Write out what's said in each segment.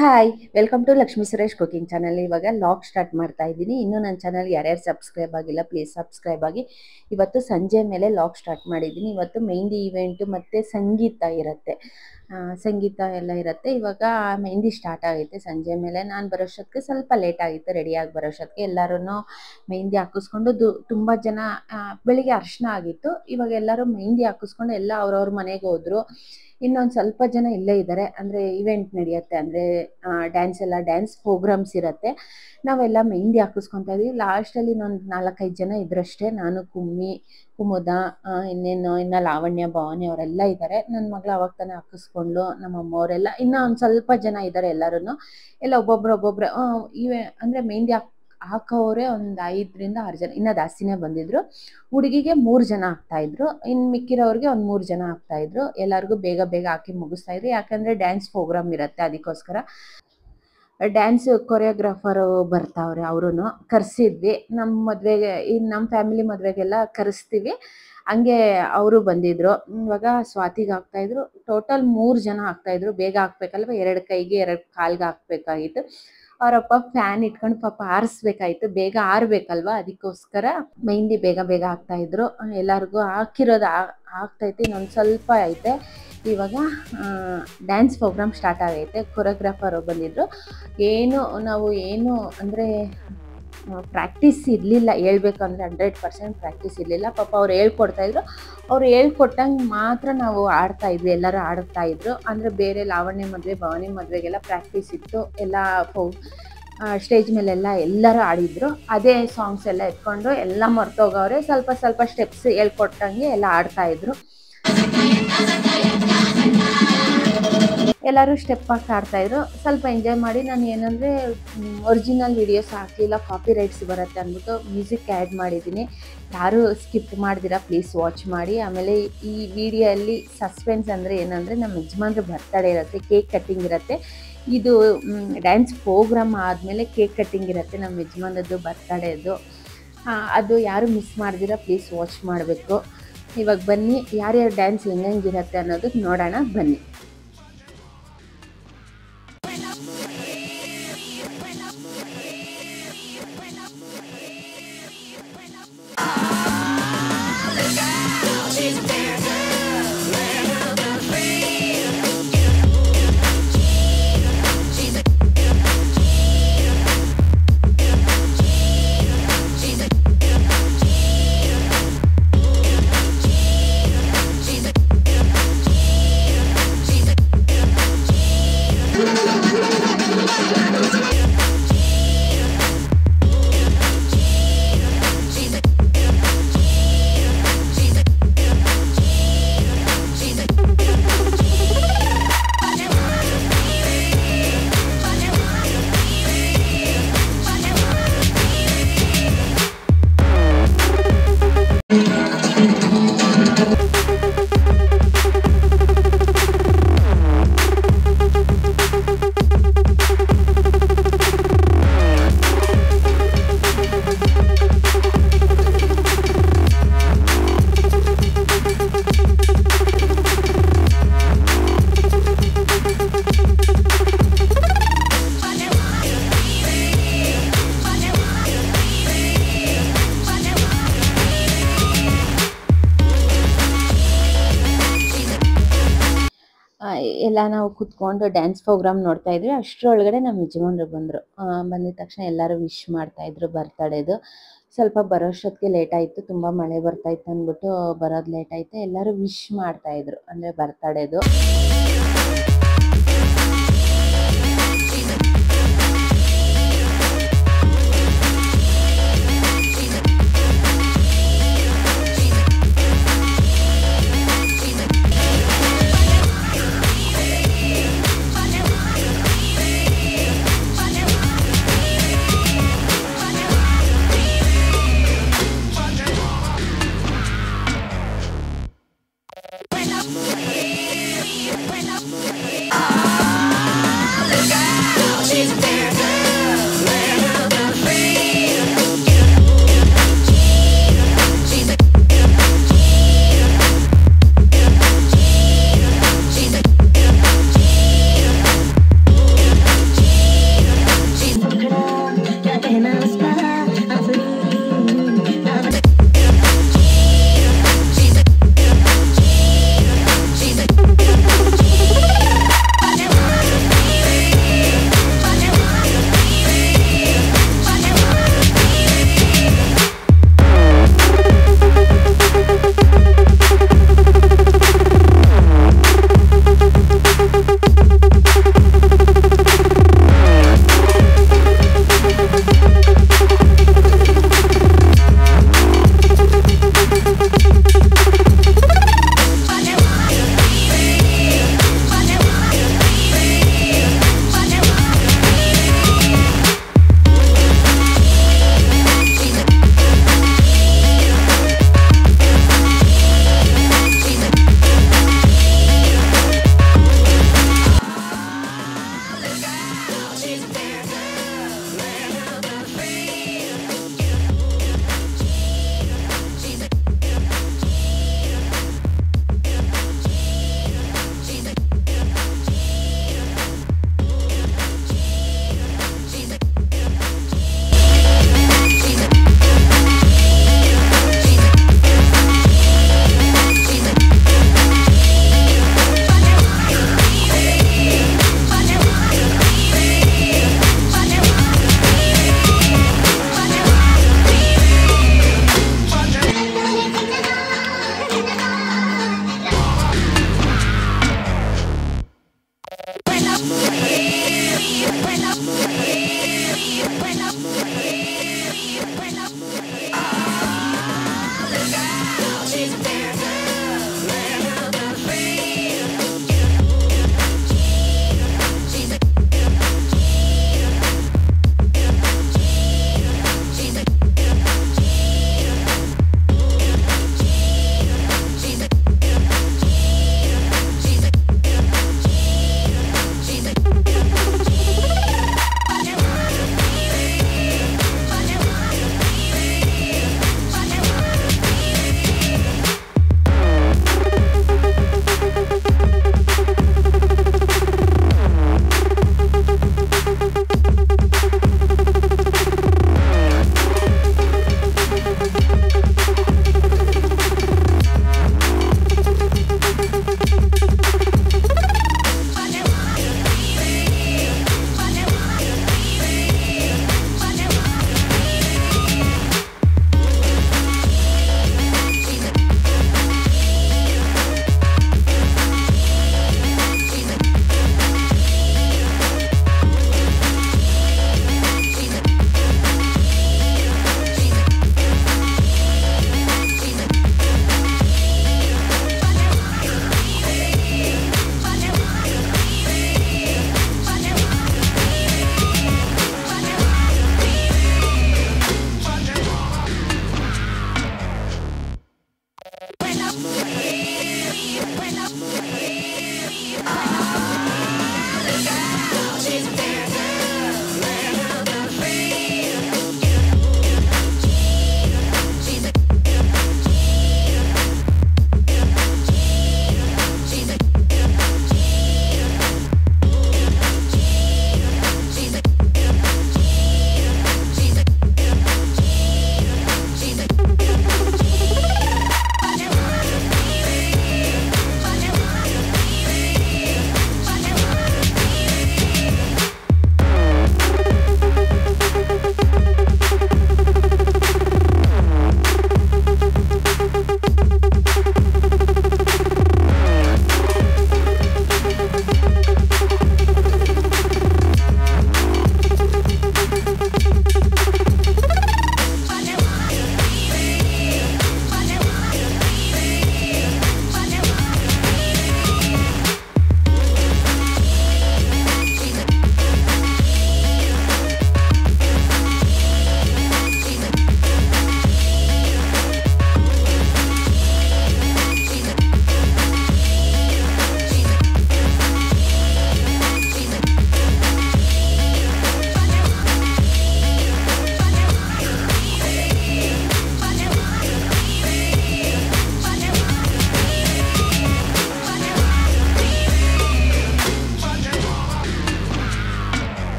Hi welcome to Lakshmi Suresh cooking channel. ಇವಾಗ vlog start ಮಾಡ್ತಾ ಇದ್ದೀನಿ. ಇನ್ನೂ ನನ್ನ ಚಾನಲ್ ಯಾರ್ಯಾರು ಸಬ್ಸ್ಕ್ರೈಬ್ ಆಗಿಲ್ಲ ಪ್ಲೀಸ್ ಸಬ್ಸ್ಕ್ರೈಬ್ ಆಗಿ. ಇವತ್ತು ಸಂಜೆ ಮೇಲೆ ಲಾಗ್ ಸ್ಟಾರ್ಟ್ ಮಾಡಿದ್ದೀನಿ. ಇವತ್ತು ಮೆಹಂದಿ ಈವೆಂಟು ಮತ್ತು ಸಂಗೀತ ಇರುತ್ತೆ, ಸಂಗೀತ ಎಲ್ಲ ಇರುತ್ತೆ. ಇವಾಗ ಮೆಹಂದಿ ಸ್ಟಾರ್ಟ್ ಆಗೈತೆ ಸಂಜೆ ಮೇಲೆ. ನಾನು ಬರೋಷ್ಟೊತ್ತಿಗೆ ಸ್ವಲ್ಪ ಲೇಟ್ ಆಗಿತ್ತು, ರೆಡಿಯಾಗಿ ಬರೋಷ್ಟೊತ್ತಿಗೆ ಎಲ್ಲರೂ ಮೆಹಂದಿ ಹಾಕಿಸ್ಕೊಂಡು ತುಂಬ ಜನ ಬೆಳಿಗ್ಗೆ ಅರ್ಶಿನ ಆಗಿತ್ತು. ಇವಾಗ ಎಲ್ಲರೂ ಮೆಹಂದಿ ಹಾಕಿಸ್ಕೊಂಡು ಎಲ್ಲ ಅವ್ರವ್ರ ಮನೆಗೆ ಹೋದರು. ಇನ್ನೊಂದು ಸ್ವಲ್ಪ ಜನ ಇಲ್ಲೇ ಇದ್ದಾರೆ, ಅಂದರೆ ಇವೆಂಟ್ ನಡೆಯುತ್ತೆ, ಅಂದರೆ ಡ್ಯಾನ್ಸ್ ಪ್ರೋಗ್ರಾಮ್ಸ್ ಇರುತ್ತೆ. ನಾವೆಲ್ಲ ಮೆಹಂದಿ ಹಾಕಿಸ್ಕೊತಾ ಇದ್ವಿ. ಲಾಸ್ಟಲ್ಲಿ ಇನ್ನೊಂದು 4-5 ಜನ ಇದ್ರಷ್ಟೇ. ನಾನು ಕುಮುದ, ಇನ್ನು ಲಾವಣ್ಯ, ಭವಾನಿ ಅವರೆಲ್ಲ ಇದ್ದಾರೆ. ನನ್ನ ಮಗಳು ಅವಾಗ ತಾನೇ ಹಾಕಿಸ್ಕೊಂಡು, ನಮ್ಮಮ್ಮವರೆಲ್ಲ ಇನ್ನೂ ಒಂದು ಸ್ವಲ್ಪ ಜನ ಇದ್ದಾರೆ. ಎಲ್ಲರೂ ಎಲ್ಲ ಒಬ್ಬೊಬ್ರು ಅಂದರೆ ಮೆಹಂದಿ ಹಾಕೋರೆ ಒಂದು 5-6 ಜನ, ಇನ್ನೂ ಜಾಸ್ತಿನೇ ಬಂದಿದ್ರು. ಹುಡುಗಿಗೆ 3 ಜನ ಆಗ್ತಾಯಿದ್ರು, ಇನ್ನು ಮಿಕ್ಕಿರೋರಿಗೆ ಒಂದು 3 ಜನ ಆಗ್ತಾಯಿದ್ರು. ಎಲ್ಲರಿಗೂ ಬೇಗ ಹಾಕಿ ಮುಗಿಸ್ತಾಯಿದ್ರು, ಯಾಕಂದರೆ ಡ್ಯಾನ್ಸ್ ಪ್ರೋಗ್ರಾಮ್ ಇರುತ್ತೆ. ಅದಕ್ಕೋಸ್ಕರ ಡ್ಯಾನ್ಸ್ ಕೊರಿಯೋಗ್ರಾಫರು ಬರ್ತಾವ್ರೆ, ಅವರು ಕರೆಸಿದ್ವಿ. ನಮ್ಮ ಮದುವೆಗೆ, ನಮ್ಮ ಫ್ಯಾಮಿಲಿ ಮದುವೆಗೆಲ್ಲ ಕರೆಸ್ತೀವಿ, ಹಂಗೆ ಅವರು ಬಂದಿದ್ದರು. ಇವಾಗ ಸ್ವಾತಿಗೆ ಹಾಕ್ತಾಯಿದ್ರು. ಟೋಟಲ್ 3 ಜನ ಆಗ್ತಾಯಿದ್ರು. ಬೇಗ ಹಾಕ್ಬೇಕಲ್ವ, 2 ಕೈಗೆ 2 ಕಾಲ್ಗೆ ಹಾಕ್ಬೇಕಾಗಿತ್ತು. ಅವರಪ್ಪ ಫ್ಯಾನ್ ಇಟ್ಕೊಂಡು ಪಾಪ ಆರಿಸ್ಬೇಕಾಯ್ತು, ಬೇಗ ಆರಬೇಕಲ್ವ, ಅದಕ್ಕೋಸ್ಕರ ಮೆಹಂದಿ ಬೇಗ ಹಾಕ್ತಾಯಿದ್ರು. ಎಲ್ಲರಿಗೂ ಹಾಕಿರೋದು ಆಗ್ತೈತೆ, ಇನ್ನೊಂದು ಸ್ವಲ್ಪ ಐತೆ. ಇವಾಗ ಡ್ಯಾನ್ಸ್ ಪ್ರೋಗ್ರಾಮ್ ಸ್ಟಾರ್ಟ್ ಆಗೈತೆ. ಕೊರಿಯೋಗ್ರಾಫರ್ ಬಂದಿದ್ದರು. ನಾವು ಅಂದರೆ ಪ್ರಾಕ್ಟೀಸ್ ಇರಲಿಲ್ಲ, ಹೇಳ್ಬೇಕಂದ್ರೆ 100% ಪ್ರಾಕ್ಟೀಸ್ ಇರಲಿಲ್ಲ. ಪಾಪ ಅವ್ರು ಹೇಳ್ಕೊಡ್ತಾಯಿದ್ರು. ಅವ್ರು ಹೇಳ್ಕೊಟ್ಟಂಗೆ ಮಾತ್ರ ನಾವು ಆಡ್ತಾಯಿದ್ವಿ, ಎಲ್ಲರೂ ಆಡ್ತಾಯಿದ್ರು. ಅಂದರೆ ಬೇರೆ ಲಾವಣ್ಯ ಮದುವೆ, ಭವಾನಿ ಮದುವೆಗೆಲ್ಲ ಪ್ರಾಕ್ಟೀಸ್ ಇತ್ತು. ಎಲ್ಲ ಸ್ಟೇಜ್ ಮೇಲೆಲ್ಲ ಎಲ್ಲರೂ ಆಡಿದ್ರು. ಅದೇ ಸಾಂಗ್ಸ್ ಎಲ್ಲ ಎತ್ಕೊಂಡು ಎಲ್ಲ ಮರ್ತೋಗವ್ರೆ. ಸ್ವಲ್ಪ ಸ್ಟೆಪ್ಸ್ ಹೇಳ್ಕೊಟ್ಟಂಗೆ ಎಲ್ಲ ಆಡ್ತಾಯಿದ್ರು. ಎಲ್ಲರೂ ಸ್ಟೆಪ್ ಹಾಕಿ ಆಡ್ತಾಯಿದ್ರು. ಸ್ವಲ್ಪ ಎಂಜಾಯ್ ಮಾಡಿ. ನಾನು ಏನಂದರೆ ಒರಿಜಿನಲ್ ವೀಡಿಯೋಸ್ ಹಾಕಲಿಲ್ಲ, ಕಾಪಿ ರೈಟ್ಸ್ ಬರುತ್ತೆ ಅಂದ್ಬಿಟ್ಟು ಮ್ಯೂಸಿಕ್ ಆ್ಯಡ್ ಮಾಡಿದ್ದೀನಿ. ಯಾರು ಸ್ಕಿಪ್ ಮಾಡ್ದಿರಾ ಪ್ಲೀಸ್ ವಾಚ್ ಮಾಡಿ. ಆಮೇಲೆ ಈ ವಿಡಿಯೋಲ್ಲಿ ಸಸ್ಪೆನ್ಸ್ ಅಂದರೆ ಏನಂದರೆ, ನಮ್ಮ ಯಜಮಾನ್ರ ಬರ್ತಡೇ ಇರುತ್ತೆ, ಕೇಕ್ ಕಟ್ಟಿಂಗ್ ಇರುತ್ತೆ. ಇದು ಡ್ಯಾನ್ಸ್ ಪ್ರೋಗ್ರಾಮ್ ಆದಮೇಲೆ ಕೇಕ್ ಕಟ್ಟಿಂಗ್ ಇರುತ್ತೆ, ನಮ್ಮ ಯಜಮಾನದ್ದು ಬರ್ತಡೇದು. ಅದು ಯಾರು ಮಿಸ್ ಮಾಡ್ದಿರಾ ಪ್ಲೀಸ್ ವಾಚ್ ಮಾಡಬೇಕು. ಇವಾಗ ಬನ್ನಿ, ಯಾರ್ಯಾರು ಡ್ಯಾನ್ಸ್ ಹೆಂಗಿರುತ್ತೆ ಅನ್ನೋದು ನೋಡೋಣ ಬನ್ನಿ. ಎಲ್ಲ ನಾವು ಕೂತ್ಕೊಂಡು ಡ್ಯಾನ್ಸ್ ಪ್ರೋಗ್ರಾಮ್ ನೋಡ್ತಾ ಇದ್ವಿ. ಅಷ್ಟರೊಳಗಡೆ ನಮ್ಮ ಯಜಮಾನ್ರು ಬಂದಿದ ತಕ್ಷಣ ಎಲ್ಲರೂ ವಿಶ್ ಮಾಡ್ತಾಯಿದ್ರು ಬರ್ತಡೇದು. ಸ್ವಲ್ಪ ಬರೋಷ್ಟೊತ್ತಿಗೆ ಲೇಟ್ ಆಯಿತು, ತುಂಬ ಮಳೆ ಬರ್ತಾಯಿತ್ತು ಅಂದ್ಬಿಟ್ಟು ಬರೋದು ಲೇಟ್ ಆಯಿತು. ಎಲ್ಲರೂ ವಿಶ್ ಮಾಡ್ತಾಯಿದ್ರು, ಅಂದರೆ ಬರ್ತಡೇದು.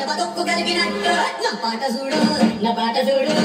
బతుక్కు కలిగినట్టు నా పాట చూడు నా పాట చూడు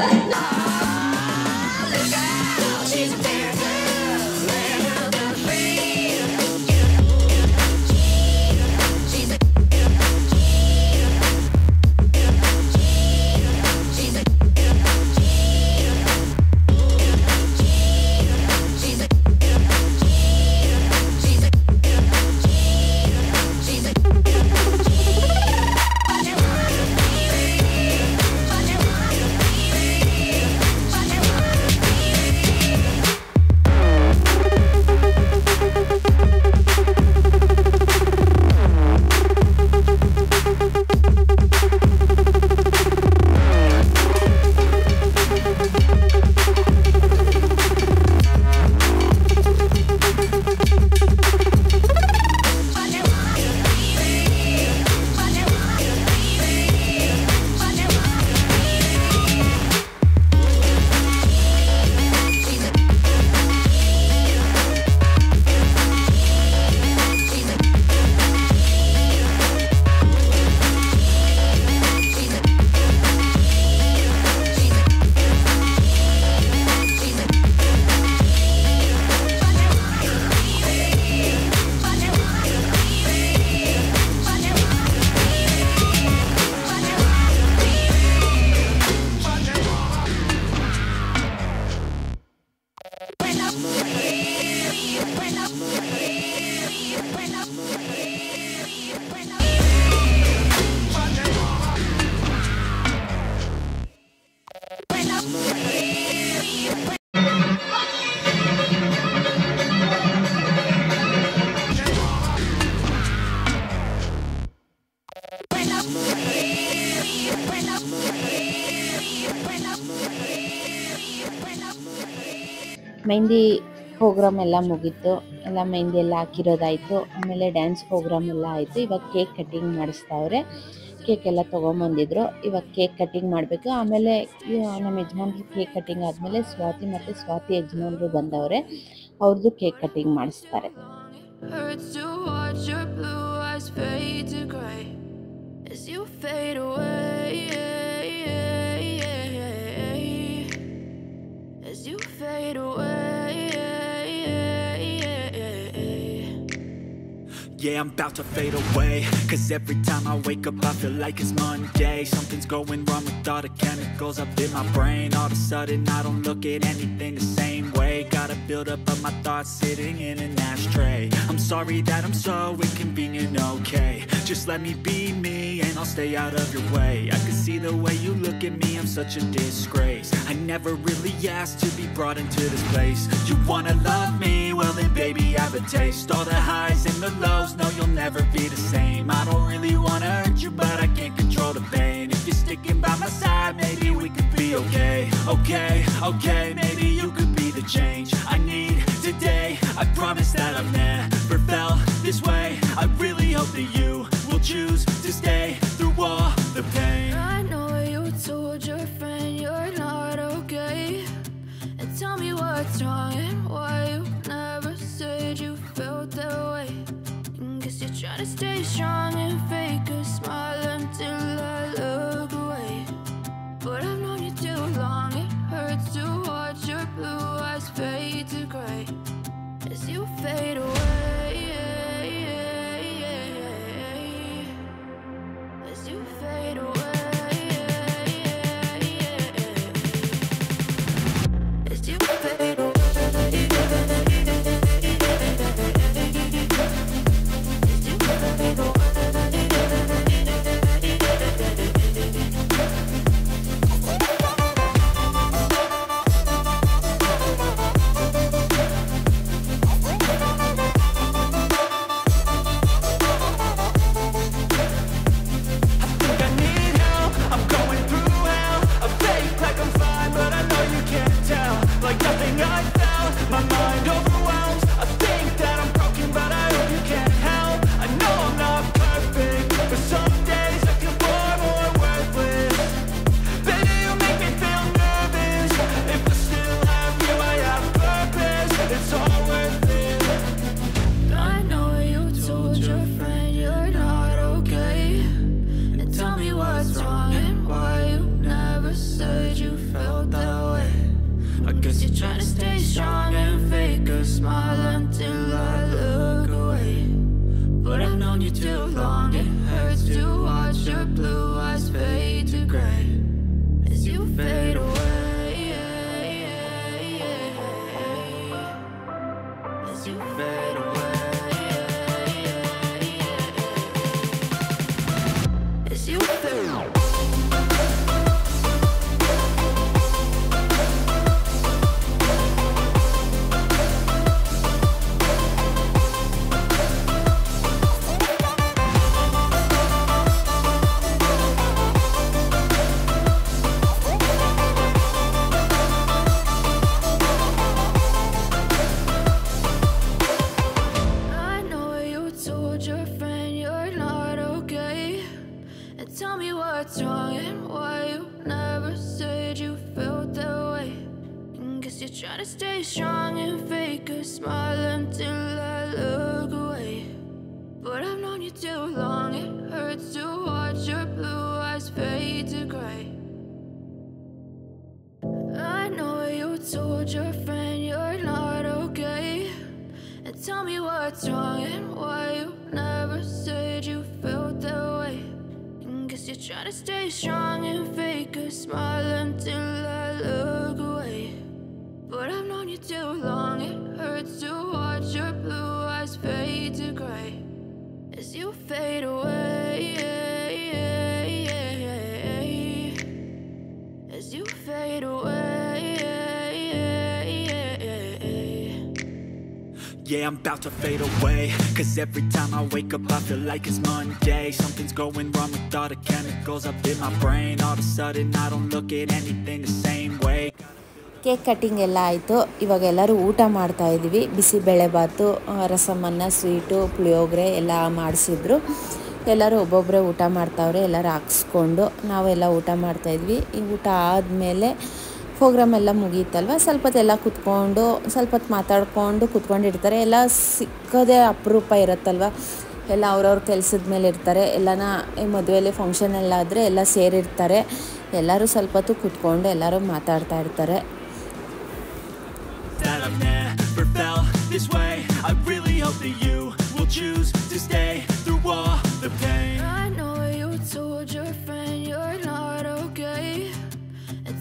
ಮೆಹಂದಿ ಪ್ರೋಗ್ರಾಮ್ ಎಲ್ಲ ಮುಗೀತು, ಎಲ್ಲ ಮೆಹಂದಿ ಎಲ್ಲ ಹಾಕಿರೋದಾಯಿತು. ಆಮೇಲೆ ಡ್ಯಾನ್ಸ್ ಪ್ರೋಗ್ರಾಮ್ ಎಲ್ಲ ಆಯಿತು. ಇವಾಗ ಕೇಕ್ ಕಟ್ಟಿಂಗ್ ಮಾಡಿಸ್ತಾವ್ರೆ. ಕೇಕ್ ಎಲ್ಲ ತೊಗೊಂಬಂದಿದ್ರು. ಇವಾಗ ಕೇಕ್ ಕಟ್ಟಿಂಗ್ ಮಾಡಬೇಕು. ಆಮೇಲೆ ನಮ್ಮ ಯಜಮಾನ್ರು ಕೇಕ್ ಕಟ್ಟಿಂಗ್ ಆದಮೇಲೆ ಸ್ವಾತಿ ಮತ್ತು ಸ್ವಾತಿ ಯಜಮಾನ್ರು ಬಂದವ್ರೆ, ಅವ್ರದ್ದು ಕೇಕ್ ಕಟ್ಟಿಂಗ್ ಮಾಡಿಸ್ತಾರೆ. Yeah, I'm about to fade away, 'cause every time I wake up I feel like it's Monday. Something's going wrong with all the chemicals up in my brain. All of a sudden I don't look at anything the same way. Gotta build up of my thoughts sitting in an ashtray. I'm sorry that I'm so inconvenient, okay? Just let me be me and I'll stay out of your way. I can see the way you look at me, I'm such a disgrace. I never really asked to be brought into this place. You wanna love me? Well then baby I have a taste. All the highs and the lows, no you'll never be the same. I don't really wanna hurt you but I can't control the pain. If you're sticking by my side, maybe we could be okay. Okay, okay, maybe you could be the change I need today. I promise that I've never felt this way. I really hope that you will choose to stay through all the pain. I know you told your friend you're not okay, and tell me what's wrong and why you never said you felt that way. Guess you're trying to stay strong and fake a smile until I look away. But I've known you too long, it hurts to watch guess you're trying to stay strong and fake a smile until I look away. But I've known you too long, it hurts to watch your blue eyes fade to gray as you fade away, as you fade away, as you fade away. Tell me what's wrong and why you never said you felt that way. Guess you're trying to stay strong and fake a smile until I look away. But I've known you too long, it hurts to watch your blue eyes fade to gray. I know you told your friend you're not okay. And tell me what's wrong and why you never said you felt that way. Guess you're trying to stay strong and fake a smile until I look away. But I've known you too long, it hurts to watch your blue eyes fade to gray as you fade away, as you fade away. Yeah, I'm about to fade away, cause every time I wake up I feel like it's Monday. Something's going wrong with all the chemicals up in my brain. All of a sudden I don't look at anything the same way. Cake cutting ಎಲ್ಲ ಆಯಿತು. ಇವಾಗ ಎಲ್ಲರೂ ಊಟ ಮಾಡ್ತಾ ಇದ್ದೀವಿ. Bisi bele bath, ರಸಮನ್ನ, sweet, puliyogare ಎಲ್ಲ ಮಾಡಿಸಿದ್ರು. ಎಲ್ಲರೂ ಒಬ್ಬೊಬ್ಬರೇ ಊಟ ಮಾಡ್ತಾವ್ರೆ. ಎಲ್ಲರೂ ಹಾಕ್ಸ್ಕೊಂಡು ನಾವೆಲ್ಲ ಊಟ ಮಾಡ್ತಾಯಿದ್ವಿ. ಈ ಊಟ ಆದಮೇಲೆ ಪ್ರೋಗ್ರಾಮ್ ಎಲ್ಲ ಮುಗೀತಲ್ವ, ಸ್ವಲ್ಪ ಹೊತ್ತೆಲ್ಲ ಕೂತ್ಕೊಂಡು ಸ್ವಲ್ಪ ಹೊತ್ತು ಮಾತಾಡ್ಕೊಂಡು ಕೂತ್ಕೊಂಡಿರ್ತಾರೆ. ಎಲ್ಲ ಸಿಕ್ಕದೇ ಅಪರೂಪ ಇರುತ್ತಲ್ವ, ಎಲ್ಲ ಅವ್ರವ್ರ ಕೆಲಸದ ಮೇಲೆ ಇರ್ತಾರೆ. ಎಲ್ಲನ ಮದುವೆಯಲ್ಲಿ ಫಂಕ್ಷನ್ ಎಲ್ಲ ಆದರೆ ಎಲ್ಲ ಸೇರಿರ್ತಾರೆ. ಎಲ್ಲರೂ ಸ್ವಲ್ಪ ಹೊತ್ತು ಕೂತ್ಕೊಂಡು ಎಲ್ಲರೂ ಮಾತಾಡ್ತಾ ಇರ್ತಾರೆ.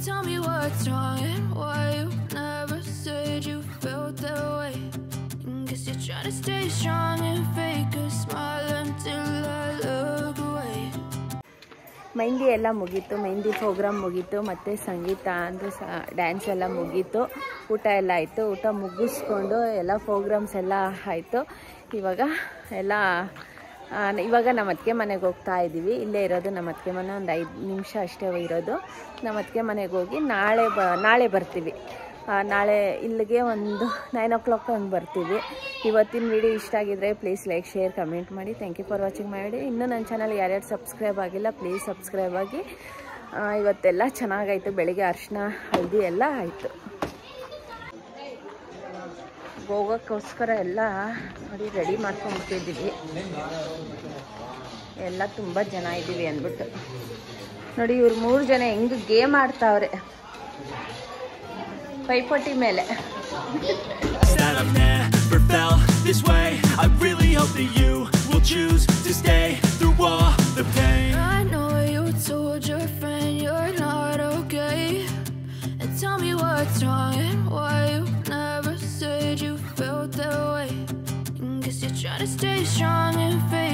Tell me what's wrong and why you never said you felt that way. Guess you're trying to stay strong and fake a smile until I look away. Mehndi ಎಲ್ಲ ಮುಗೀತು, ಮೆಹಂದಿ ಪ್ರೋಗ್ರಾಮ್ ಮುಗೀತು, ಮತ್ತು ಸಂಗೀತ ಅಂದರೆ ಡ್ಯಾನ್ಸ್ ಎಲ್ಲ ಮುಗೀತು. ಊಟ ಎಲ್ಲ ಆಯಿತು. ಊಟ ಮುಗಿಸ್ಕೊಂಡು ಎಲ್ಲ ಪ್ರೋಗ್ರಾಮ್ಸ್ ಎಲ್ಲ ಆಯಿತು. ಇವಾಗ ನಮ್ಮ ಅತ್ತಿಗೆ ಮನೆಗೆ ಹೋಗ್ತಾ ಇದ್ದೀವಿ. ಇಲ್ಲೇ ಇರೋದು ನಮ್ಮ ಅತ್ತಿಗೆ ಮನೆ, ಒಂದು 5 ನಿಮಿಷ ಅಷ್ಟೇ ಇರೋದು. ನಮ್ಮ ಅತ್ತಿಗೆ ಮನೆಗೆ ಹೋಗಿ ನಾಳೆ ಬರ್ತೀವಿ. ನಾಳೆ ಇಲ್ಲಿಗೆ ಒಂದು 9 o'clock ಹಂಗೆ ಬರ್ತೀವಿ. ಇವತ್ತಿನ ವಿಡಿಯೋ ಇಷ್ಟ ಆಗಿದ್ರೆ ಪ್ಲೀಸ್ ಲೈಕ್, ಶೇರ್, ಕಮೆಂಟ್ ಮಾಡಿ. Thank you for watching my video. ಇನ್ನೂ ನನ್ನ ಚಾನಲ್ ಯಾರ್ಯಾರು ಸಬ್ಸ್ಕ್ರೈಬ್ ಆಗಿಲ್ಲ ಪ್ಲೀಸ್ ಸಬ್ಸ್ಕ್ರೈಬ್ ಆಗಿ. ಇವತ್ತೆಲ್ಲ ಚೆನ್ನಾಗಾಯಿತು. ಬೆಳಿಗ್ಗೆ ಅರಿಶಿನ ಹಳದಿ ಎಲ್ಲ ಆಯಿತು. ಹೋಗೋಕ್ಕೋಸ್ಕರ ಎಲ್ಲ ನೋಡಿ ರೆಡಿ ಮಾಡ್ಕೊಂಡ್ಬಿಟ್ಟಿದ್ದೀವಿ. ಎಲ್ಲ ತುಂಬ ಜನ ಇದ್ದೀವಿ ಅಂದ್ಬಿಟ್ಟು ನೋಡಿ. ಇವ್ರು 3 ಜನ ಹೆಂಗೆ ಗೇಮ್ ಆಡ್ತಾವ್ರೆ ಪೈಪೋಟಿ ಮೇಲೆ. Tell me what's wrong and why you never said you felt that way. Guess you're trying to stay strong and fake